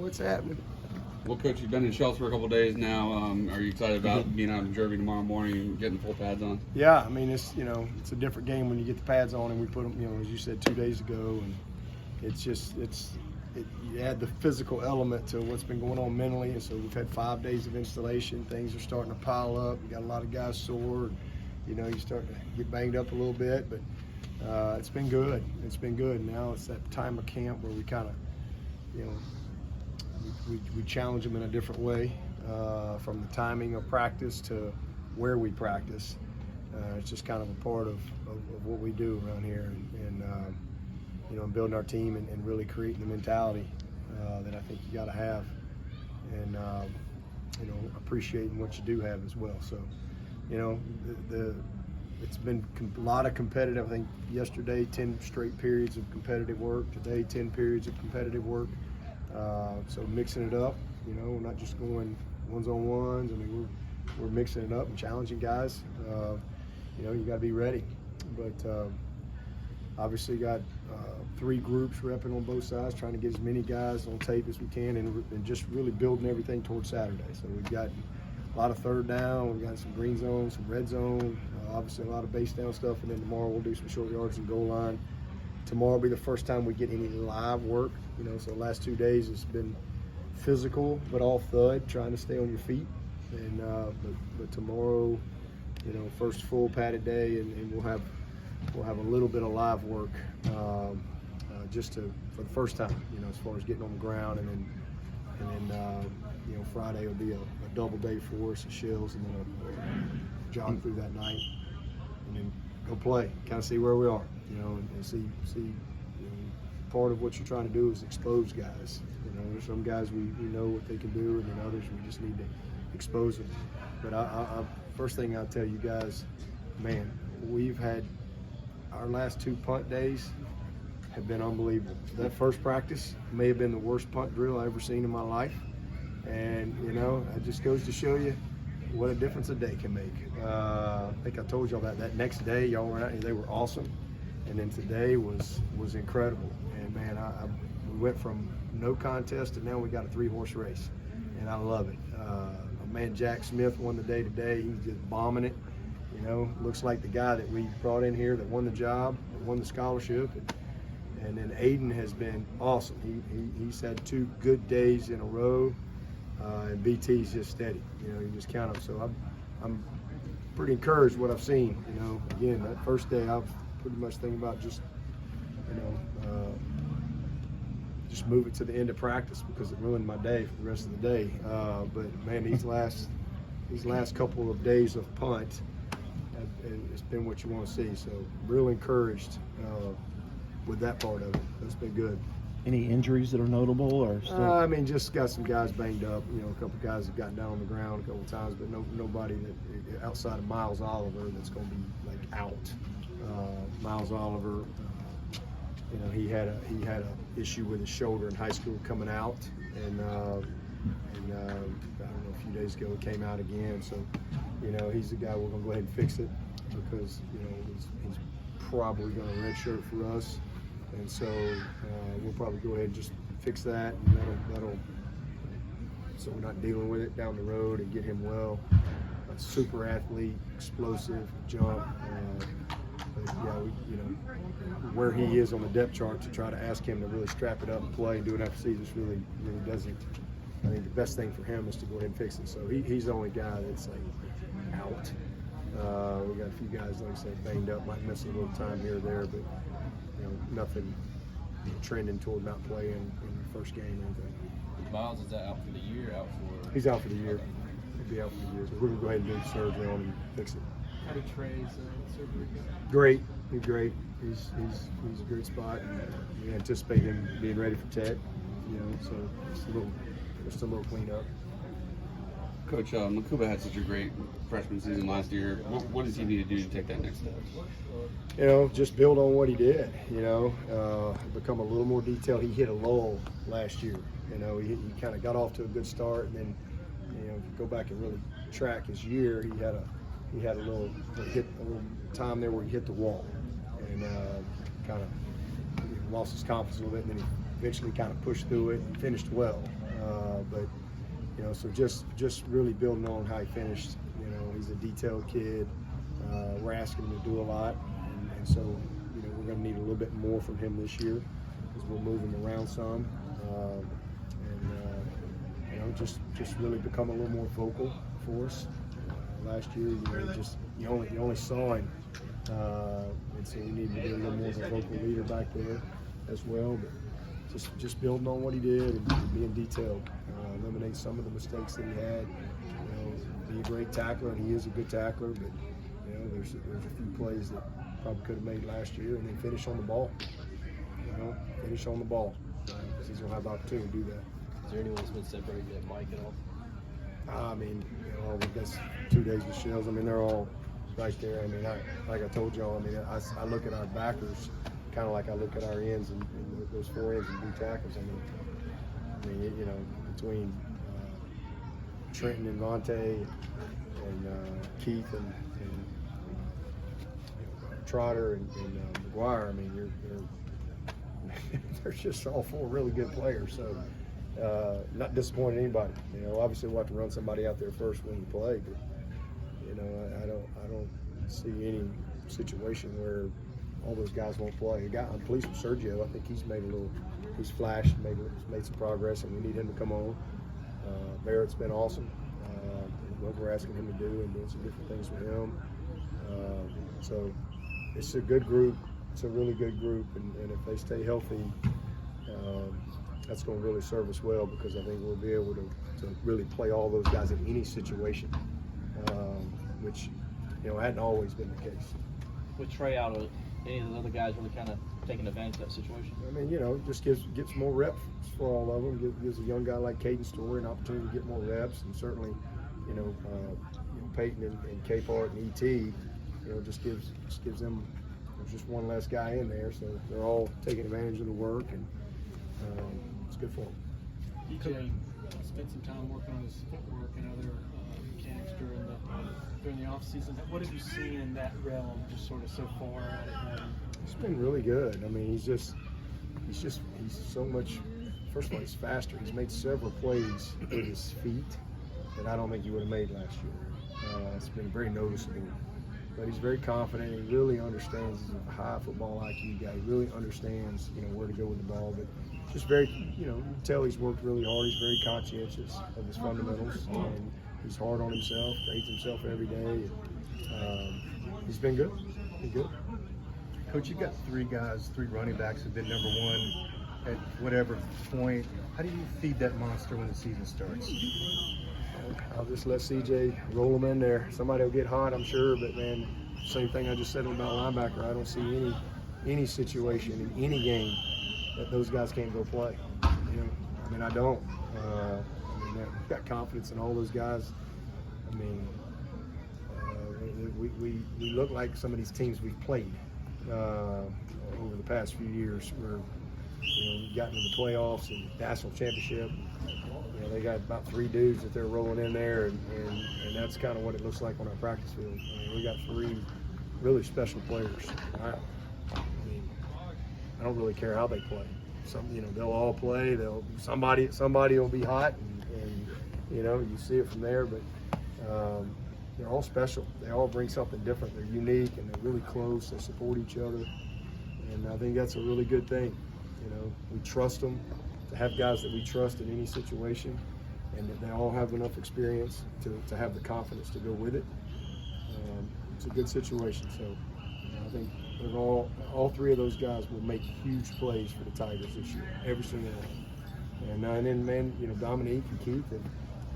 what's happening. Well, Coach, you've been in shells for a couple of days now. Are you excited about being out in Derby tomorrow morning and getting full pads on? Yeah, I mean, it's a different game when you get the pads on, and we put them, as you said, 2 days ago, and you add the physical element to what's been going on mentally, and so we've had 5 days of installation. Things are starting to pile up. You got a lot of guys sore. You start to get banged up a little bit, but it's been good. It's been good. Now it's that time of camp where we kind of, we challenge them in a different way, from the timing of practice to where we practice. It's just kind of a part of what we do around here, and building our team and really creating the mentality that I think you got to have, and appreciating what you do have as well. So, it's been a lot of competitive. I think yesterday 10 straight periods of competitive work. Today 10 periods of competitive work. So mixing it up, we're not just going ones-on-ones. I mean, we're mixing it up and challenging guys. You got to be ready. But obviously got 3 groups repping on both sides, trying to get as many guys on tape as we can, and just really building everything towards Saturday. So we've got a lot of third down, we've got some green zone, some red zone, obviously a lot of base down stuff, and then tomorrow we'll do some short yards and goal line. Tomorrow will be the first time we get any live work, so the last 2 days it's been physical, but all thud, trying to stay on your feet. And but tomorrow, first full padded day, and we'll have a little bit of live work, just for the first time, as far as getting on the ground, and then Friday will be a double day for us, shells, and then a jog through that night, and then go play, kind of see where we are, and see. Part of what you're trying to do is expose guys. There's some guys we know what they can do, and then others we just need to expose them. But I first thing I'll tell you guys, man, we've had our last 2 punt days have been unbelievable. That first practice may have been the worst punt drill I've ever seen in my life, and it just goes to show you what a difference a day can make. I think I told y'all that next day y'all were out here, they were awesome, and then today was incredible. And man, we went from no contest to now we got a 3-horse race, and I love it. My man Jack Smith won the day today. He's just bombing it. Looks like the guy that we brought in here that won the job, that won the scholarship, and then Aiden has been awesome. He's had 2 good days in a row, and BT's just steady. You just count him. So I'm pretty encouraged what I've seen. Again, that first day I was pretty much thinking about just move it to the end of practice because it ruined my day for the rest of the day. But man, these last couple of days of punt, it's been what you want to see. So real encouraged with that part of it. That's been good. Any injuries that are notable, or still? Just got some guys banged up. A couple guys have gotten down on the ground a couple times, but nobody that outside of Miles Oliver that's going to be like out. Miles Oliver, he had a issue with his shoulder in high school coming out, and I don't know, a few days ago it came out again. So he's the guy we're going to go ahead and fix it because he's probably going to redshirt for us. And so we'll probably go ahead and just fix that, and that'll so we're not dealing with it down the road, and get him well. A super athlete, explosive, jump. But yeah, where he is on the depth chart, to try to ask him to really strap it up and play and do it after season really doesn't. I think the best thing for him is to go ahead and fix it. So he's the only guy that's like out. We got a few guys, like I said, banged up, might miss a little time here or there, but nothing trending toward not playing in the first game or anything. Miles, is that out for the year? He's out for the year. He'll be out for the year. So we're gonna go ahead and do the surgery on him and fix it. How did Tré's surgery go? Great. He's great. He's a great spot, and we anticipate him being ready for Tech. So just a little cleanup. Coach, Mukuba had such a great freshman season last year. What does he need to do to take that next step? Just build on what he did. Become a little more detailed. He hit a lull last year. He kind of got off to a good start, and then if you go back and really track his year, he had a little time there where he hit the wall, and kind of lost his confidence a little bit, and then he eventually kind of pushed through it and finished well. But you know, so just really building on how he finished. You know, he's a detailed kid. We're asking him to do a lot, and so you know we're going to need a little bit more from him this year because we'll move him around some, you know, just really become a little more vocal for us. Last year, you know, you only saw him, and so we need to be a little more of a vocal leader back there as well. But just building on what he did and being detailed, eliminate some of the mistakes that he had. You know, be a great tackler, and he is a good tackler. But you know, there's a few plays that probably could have made last year, and then finish on the ball. You know, finish on the ball because he's gonna have the opportunity to do that. Is there anyone that's been separated at Mike at all? I mean, you know, we've got 2 days with Shells. I mean, they're all right there. I mean, like I told y'all, I mean, I look at our backers kind of like I look at our ends and those 4 ends and D tackles. I mean, you know, between Trenton and Vontae and Keith and you know, Trotter and McGuire. I mean, they're just all 4 really good players. So. Not disappointing anybody. You know, obviously we'll have to run somebody out there first when you play, but you know, I don't see any situation where all those guys won't play. I'm pleased with Sergio. I think he's flashed, made some progress, and we need him to come on. Barrett's been awesome. What we're asking him to do and doing some different things with him. So it's a good group. It's a really good group, and if they stay healthy, that's going to really serve us well because I think we'll be able to really play all those guys in any situation, which, you know, hadn't always been the case. With Tré out, are any of the other guys really kind of taking advantage of that situation? I mean, you know, just gets more reps for all of them. Gives a young guy like Caden Story an opportunity to get more reps, and certainly, you know, Peyton and Capehart and ET, you know, just gives them. There's just one less guy in there, so they're all taking advantage of the work, and it's good for him. DJ spent some time working on his footwork and other mechanics during the off season. What have you seen in that realm, just sort of so far? It's been really good. I mean, he's so much. First of all, he's faster. He's made several plays with his feet that I don't think he would have made last year. It's been very noticeable. But he's very confident. He really understands. He's a high football IQ guy. He really understands, you know, where to go with the ball. But just very, you know, you can tell he's worked really hard. He's very conscientious of his fundamentals, and he's hard on himself. Grades himself every day. He's been good. Coach, you've got 3 running backs who've been number 1 at whatever point. How do you feed that monster when the season starts? I'll just let CJ roll them in there. Somebody will get hot, I'm sure, but man, same thing I just said about linebacker. I don't see any situation in any game that those guys can't go play. You know, I mean, I don't. I've got confidence in all those guys. I mean, we look like some of these teams we've played over the past few years, where you know we've gotten in the playoffs and national championship. You know, they got about 3 dudes that they're rolling in there, and that's kind of what it looks like on our practice field. I mean, we got 3 really special players. I don't really care how they play. You know, they'll all play. Somebody will be hot, and you know, you see it from there. But they're all special. They all bring something different. They're unique, and they're really close. They support each other, and I think that's a really good thing. You know, we trust them. To have guys that we trust in any situation, and that they all have enough experience to have the confidence to go with it. It's a good situation. So you know, I think all 3 of those guys will make huge plays for the Tigers this year, every single one. And then, man, you know, Dominique and Keith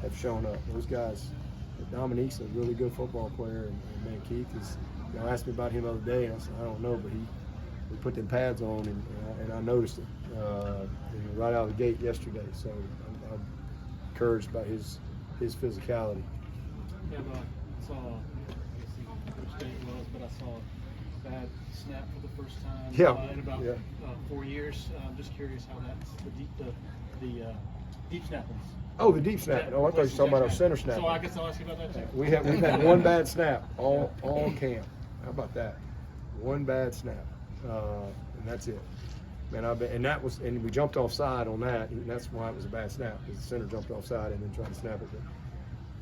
have shown up. Those guys. Dominique's a really good football player, and man, Keith is. You know, asked me about him the other day, and I said I don't know, but we put them pads on, and I noticed it. You know, right out of the gate yesterday, so I'm encouraged by his physicality. Yeah, I saw, which day it was, but I saw a bad snap for the first time in about 4 years. I'm just curious how that's the deep snapping. Oh, the deep snap. Oh, I thought you were talking about our center snap. So I guess I'll ask you about that too. We've had 1 bad snap all camp. How about that? 1 bad snap, and that's it. Man, and we jumped offside on that, and that's why it was a bad snap, because the center jumped offside and then tried to snap it.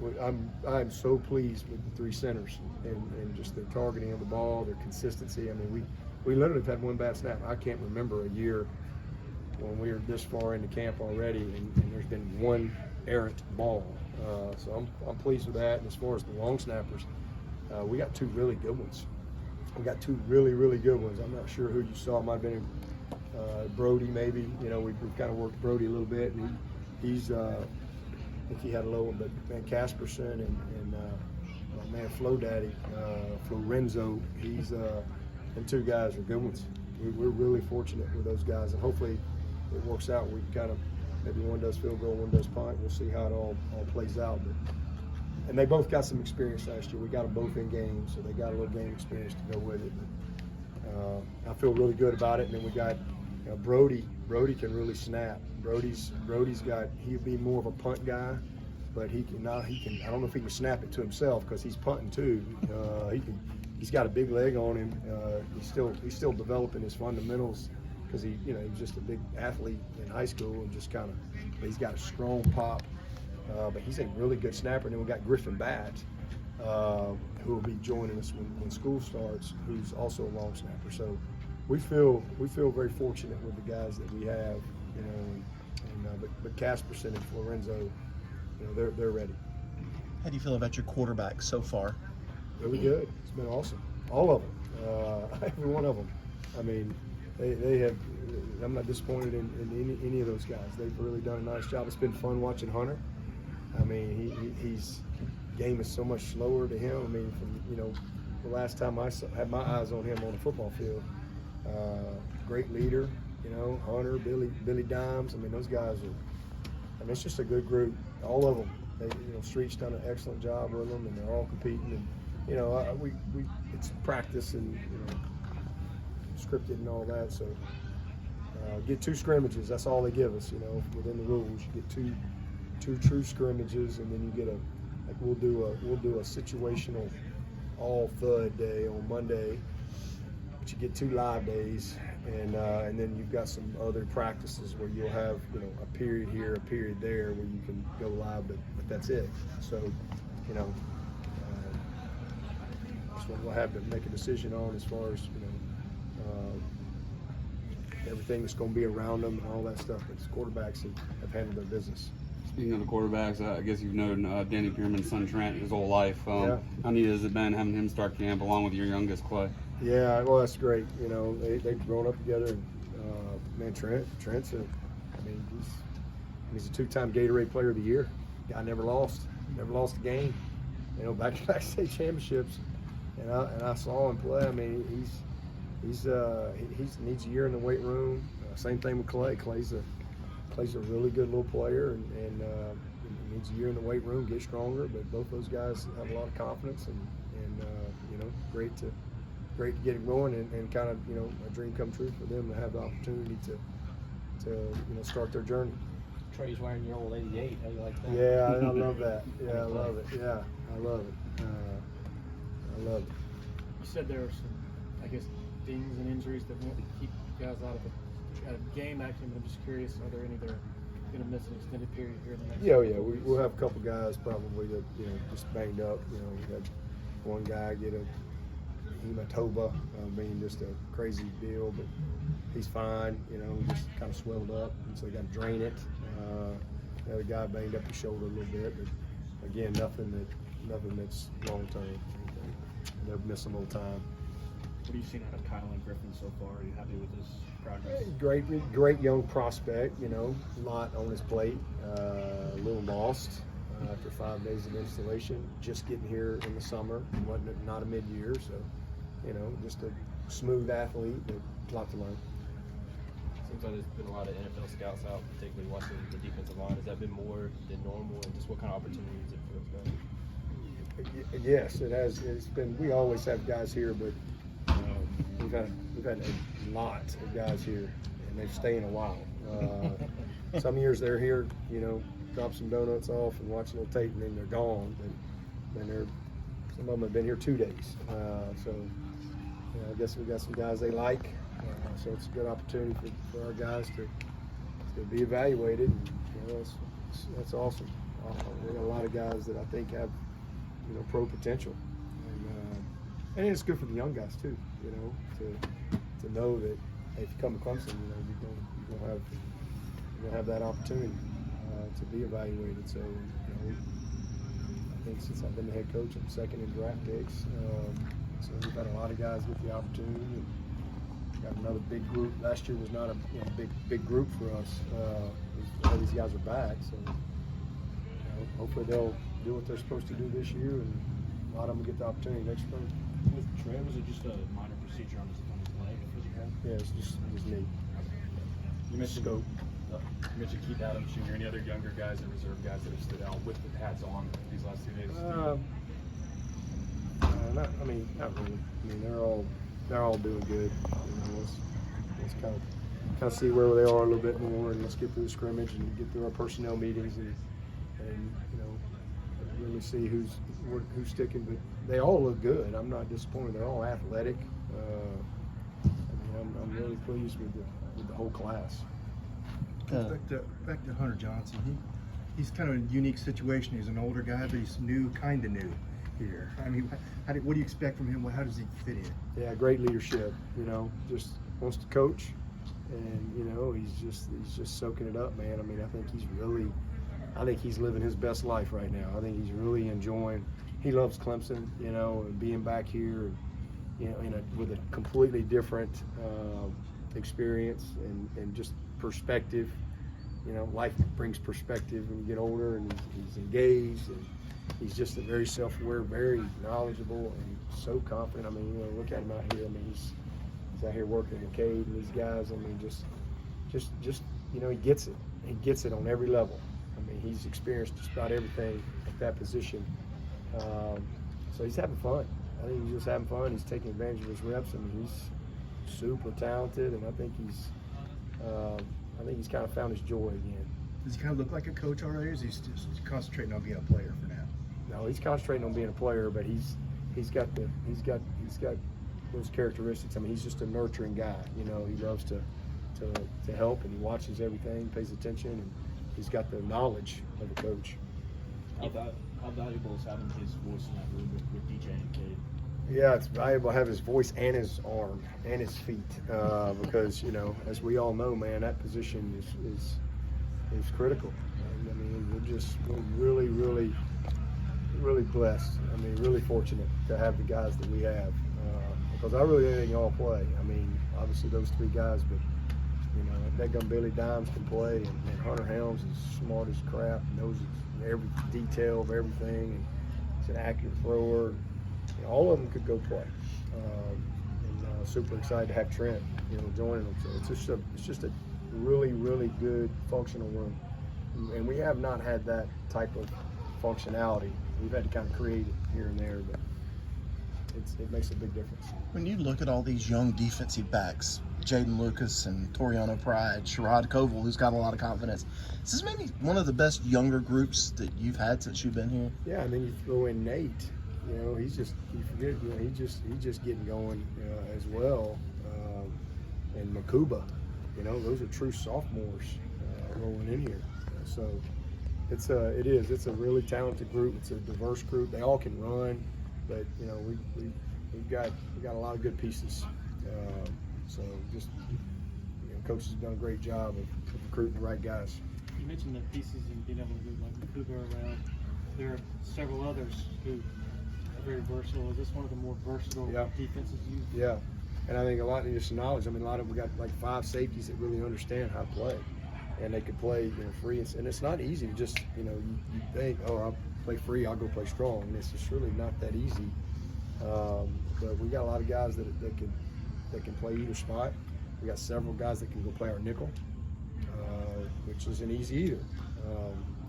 But I'm so pleased with the 3 centers and just their targeting of the ball, their consistency. I mean, we literally have had one bad snap. I can't remember a year when we were this far into camp already, and there's been one errant ball. So I'm pleased with that. And as far as the long snappers, we got 2 really good ones. We got 2 really, really good ones. I'm not sure who you saw. It might have been Brody, maybe. You know, we've kind of worked Brody a little bit, and he's I think he had a low one, but man, Casperson and man, Flo Daddy, Florenzo, them 2 guys are good ones. We're really fortunate with those guys, and hopefully it works out. We kind of, maybe one does field goal, one does punt. We'll see how it all plays out. And they both got some experience last year. We got them both in games, so they got a little game experience to go with it. But, I feel really good about it. And then we got Brody. Brody can really snap. Brody's got, he'll be more of a punt guy, but he can. I don't know if he can snap it to himself because he's punting too. He's got a big leg on him. He's still developing his fundamentals because he was just a big athlete in high school and just kind of. But he's got a strong pop. But he's a really good snapper. And then we got Griffin Batt, who will be joining us when school starts, who's also a long snapper. So we feel very fortunate with the guys that we have, but Casperson and Florenzo, they're ready. How do you feel about your quarterback so far? Really good. It's been awesome. All of them, every one of them. I mean, they have. I'm not disappointed in any of those guys. They've really done a nice job. It's been fun watching Hunter. I mean, he's game is so much slower to him. I mean, from the last time I had my eyes on him on the football field, great leader. Hunter, Billy Dimes. I mean, those guys are. I mean, it's just a good group. All of them. Street's done an excellent job with them, and they're all competing. And we it's practice and scripted and all that. So get 2 scrimmages. That's all they give us. Within the rules, you get two true scrimmages, and then you get we'll do a situational all thud day on Monday, but you get 2 live days, and then you've got some other practices where you'll have a period here, a period there, where you can go live, but that's it. So that's what we'll have to make a decision on as far as everything that's going to be around them and all that stuff. But the quarterbacks have handled their business. Speaking of the quarterbacks, I guess you've known Danny Pearman's son Trent his whole life. How neat has it been having him start camp along with your youngest Clay? Yeah, well, that's great. They've grown up together. And, man, Trent's he's a 2-time Gatorade Player of the Year. Guy never lost a game. Back-to-back state championships. And I saw him play. I mean, he needs a year in the weight room. Same thing with Clay. Clay's a really good little player, and he needs a year in the weight room, get stronger. But both those guys have a lot of confidence, and great to get it going, and kind of a dream come true for them to have the opportunity to start their journey. Trey's wearing your old 88. How do you like that? Yeah, I love that. Yeah, I love it. Yeah, I love it. I love it. You said there were some, I guess, dings and injuries that won't keep guys out of a game action, but I'm just curious, are there any that are going to miss an extended period here in the next? Yeah. We'll have a couple guys probably that just banged up. We had one guy get a hematoma, just a crazy deal, but he's fine. Just kind of swelled up, and so they got to drain it. The other guy banged up his shoulder a little bit, but again, nothing that's long term. They'll miss some old time. What have you seen out of Kylon Griffin so far? Are you happy with his progress? Great young prospect. A lot on his plate. A little lost after 5 days of installation. Just getting here in the summer. Not a mid-year, so just a smooth athlete, but a lot to learn. Seems like there's been a lot of NFL scouts out, particularly watching the defensive line. Has that been more than normal, and just what kind of opportunities it feels like? Yes, it has. It's been. We always have guys here, but we've had a lot of guys here, and they've stayed a while. Some years they're here, drop some donuts off and watch a little tape, and then they're gone. And then some of them have been here 2 days. So I guess we got some guys they like. So it's a good opportunity for our guys to be evaluated. And, you know, that's awesome. We got a lot of guys that I think have, you know, pro potential, and it's good for the young guys too. You know, to know that hey, if you come to Clemson, you know, you're gonna have that opportunity to be evaluated. So, you know, I think since I've been the head coach, I'm second in draft picks. So we've had a lot of guys get the opportunity. And got another big group. Last year was not a big group for us. All these guys are back, so you know, hopefully they'll do what they're supposed to do this year, and a lot of them get the opportunity next spring. With Trey, was it just a minor procedure on his leg? Yeah, it's just me. You mentioned Scope. You mentioned Keith Adams Jr. Any other younger guys and reserve guys that have stood out with the pads on these last 2 days? Not really. I mean, they're all doing good. You know, let's kind of see where they are a little bit more, and let's get through the scrimmage and get through our personnel meetings and you know, really see who's sticking. But they all look good. I'm not disappointed. They're all athletic. I'm really pleased with the whole class. Back to Hunter Johnson. He's kind of in a unique situation. He's an older guy, but he's kind of new here. I mean, what do you expect from him? How does he fit in? Yeah, great leadership. You know, just wants to coach, and you know, he's just soaking it up, man. I mean, I think he's living his best life right now. I think he's really enjoying. He loves Clemson, you know, and being back here, and you know, with a completely different experience and just perspective. You know, life brings perspective when you get older, and he's engaged, and he's just a very self-aware, very knowledgeable, and so confident. I mean, you know, look at him out here. I mean, he's out here working with Cade and these guys. I mean, just you know, he gets it. He gets it on every level. I mean, he's experienced just about everything at that position. So he's having fun. I think he's just having fun. He's taking advantage of his reps. I mean, he's super talented, and I think he's kind of found his joy again. Does he kind of look like a coach already, or is he just concentrating on being a player for now? No, he's concentrating on being a player, but he's got those characteristics. I mean, he's just a nurturing guy. You know, he loves to help, and he watches everything, pays attention, and he's got the knowledge of a coach. How valuable is having his voice in that room with DJ and Cade? Yeah, it's valuable to have his voice and his arm and his feet because, you know, as we all know, man, that position is critical. And, I mean, we're really, really, really blessed. I mean, really fortunate to have the guys that we have because I really think they can all play. I mean, obviously those three guys, but, you know, that gun Billy Dimes can play, and Hunter Helms is smart as crap, knows every detail of everything, and he's an accurate thrower. You know, all of them could go play, and super excited to have Trent, you know, joining them. So it's just a really, really good functional room, and we have not had that type of functionality. We've had to kind of create it here and there, but it makes a big difference. When you look at all these young defensive backs, Jaden Lucas and Toriano Pride, Sherrod Koval, who's got a lot of confidence, is this maybe one of the best younger groups that you've had since you've been here? Yeah, and then you throw in Nate. You know, you forget, you know, he's just getting going as well, and Mukuba. You know, those are true sophomores rolling in here. So it's a really talented group. It's a diverse group. They all can run, but you know, we've got a lot of good pieces. So just, you know, coaches have done a great job of recruiting the right guys. You mentioned the pieces and being able to move like Mukuba around. There are several others who are very versatile. Is this one of the more versatile defenses you've? Yeah, and I think a lot of just knowledge. I mean, we got like 5 safeties that really understand how to play, and they could play, you know, free. And it's not easy to just, you know, you think, oh, I'll play free, I'll go play strong, and it's just really not that easy. But we got a lot of guys that can play either spot. We got several guys that can go play our nickel, which isn't easy either.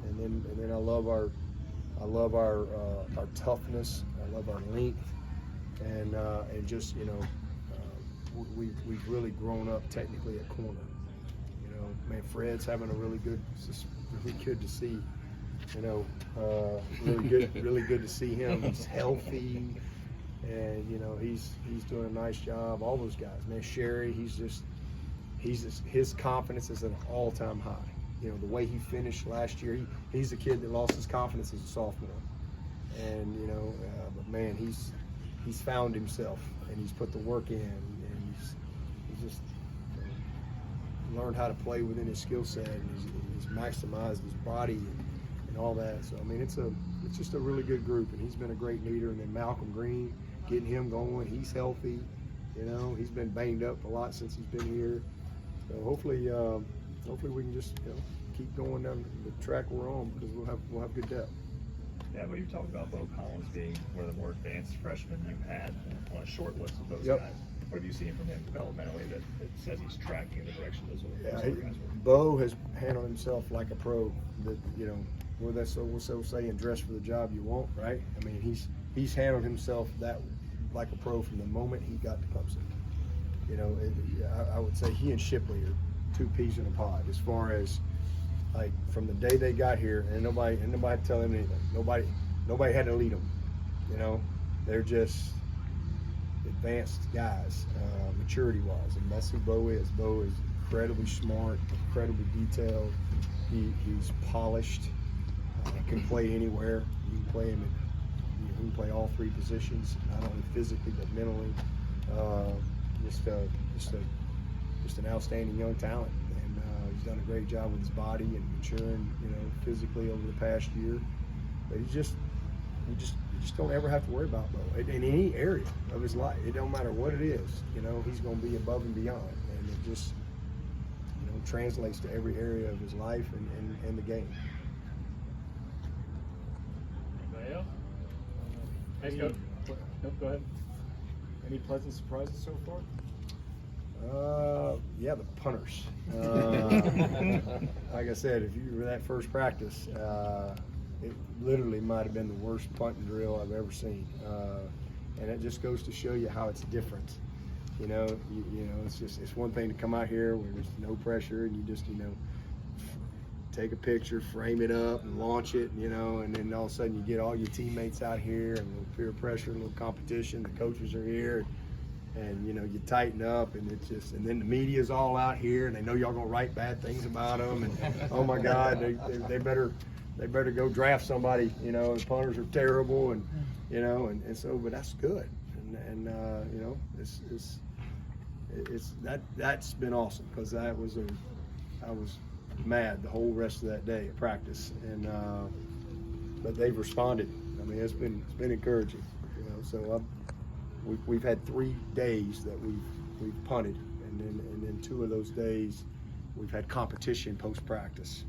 And then I love our toughness. I love our length, and just, you know, we've really grown up technically at corner. You know, man, Fred's having a really good to see. You know, really good to see him. He's healthy. And, you know, he's doing a nice job. All those guys, man. Sherry, he's his confidence is at an all-time high. You know, the way he finished last year, he's a kid that lost his confidence as a sophomore. And, you know, but man, he's found himself, and he's put the work in, and he's just learned how to play within his skill set, and he's maximized his body and all that. So, I mean, it's just a really good group, and he's been a great leader. And then Malcolm Green, getting him going, he's healthy. You know, he's been banged up a lot since he's been here. So hopefully we can just, you know, keep going down the track we're on, because we'll have good depth. Yeah, but you talked about Beaux Collins being one of the more advanced freshmen you've had on a short list of those Yep. guys. What have you seen from him developmentally that says he's tracking in the direction those other guys were? Beau has handled himself like a pro. That, you know, we'll so saying dress for the job you want, right? I mean, he's handled himself that like a pro from the moment he got to Clemson. You know, I would say he and Shipley are two peas in a pod as far as, like, from the day they got here, and nobody had to tell them anything. Nobody had to lead them. You know, they're just advanced guys, maturity-wise, and that's who Beau is. Beau is incredibly smart, incredibly detailed. He's polished. Can play anywhere. You can play him. You can play all three positions, not only physically but mentally. Just an outstanding young talent, and he's done a great job with his body and maturing, you know, physically over the past year. But you just don't ever have to worry about Beau in any area of his life. It don't matter what it is, you know, he's going to be above and beyond, and it just, you know, translates to every area of his life and the game. Anybody else? Go ahead. Any pleasant surprises so far? Yeah, the punters. Like I said, if you were that first practice, it literally might have been the worst punting drill I've ever seen. And it just goes to show you how it's different. You know, it's one thing to come out here where there's no pressure, and you just, you know, take a picture, frame it up, and launch it, you know, and then all of a sudden you get all your teammates out here, and a little peer pressure, a little competition. The coaches are here, and you know, you tighten up, and it's just, and then the media's all out here, and they know y'all gonna write bad things about them, and oh my God, they better go draft somebody, you know. The punters are terrible, and you know, and so, but that's good, and you know, that's been awesome, because I was mad the whole rest of that day at practice, and but they've responded. I mean, it's been encouraging, you know. So we've had 3 days that we've punted, and then 2 of those days we've had competition post practice.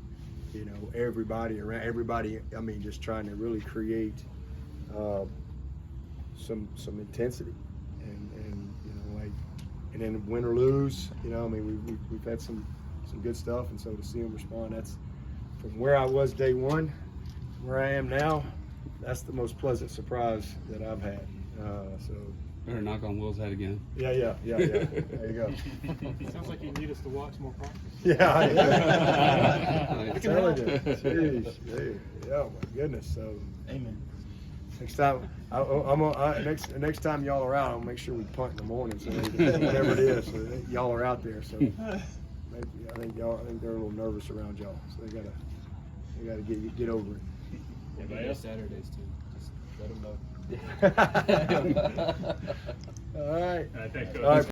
You know, everybody. I mean, just trying to really create some intensity, and you know, like, and then win or lose. You know, I mean, we've had some good stuff, and so to see them respond, that's from where I was day one, where I am now. That's the most pleasant surprise that I've had. So Better knock on Will's head again. yeah. There you go. Sounds like you need us to watch more practice. Yeah. I can help. Jeez, yeah, my goodness. So, Amen. next time, next time y'all are out, I'll make sure we punt in the morning, so whatever it is, so y'all are out there. So I think they're a little nervous around y'all, so they gotta get over it. Yeah, Saturdays too. Just let them know. All right. Thanks, Coach. All right.